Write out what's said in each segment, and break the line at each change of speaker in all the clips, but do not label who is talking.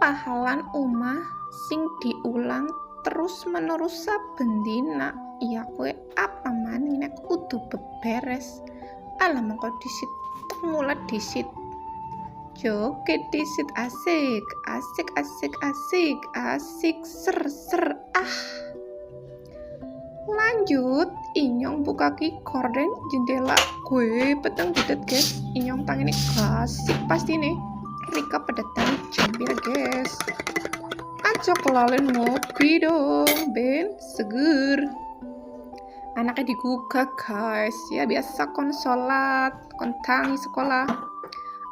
pahalan omah sing diulang terus menerus saben dina. Ya kowe apa maning nek kudu beberes. Alah mengko disit mulai disit. Joget disit asik, asik asik asik, asik ser ser ah. Lanjut, Inyong buka korden jendela gue peteng budet guys. Inyong tangini klasik pasti nih. Rika pedatan jambir guys. Ajak lalen ngopi dong, ben seger. Anaknya digugah guys, ya biasa kon sholat, kon tangi sekolah.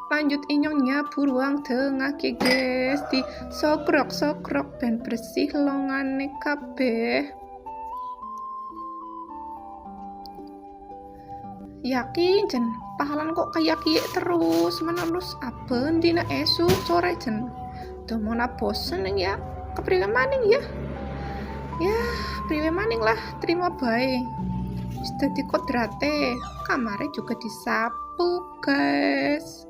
Lanjut Inyong nyapu ruang tengah ke guys, di sokrok ben bersih longane kabeh. Yakin jen, pahalan kok kayak kiye terus menerus aben dina esuk sore jen. Domona bosen ya, kepriwe maning ya. Ya, priwe maning lah, terima bae. Wis dadi kodrate, kamare juga disapu, guys.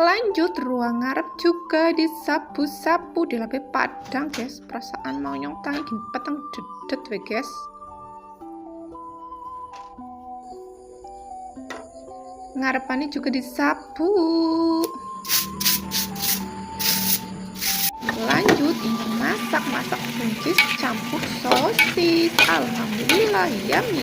Lanjut, ruang ngarep juga disapu-sapu, dilape padang, guys. Perasaan mau nyong tangi gini peteng dedet we, guys. Ngarepannya juga disapu. Lanjut, ini masak buncis campur sosis. Alhamdulillah, yummy.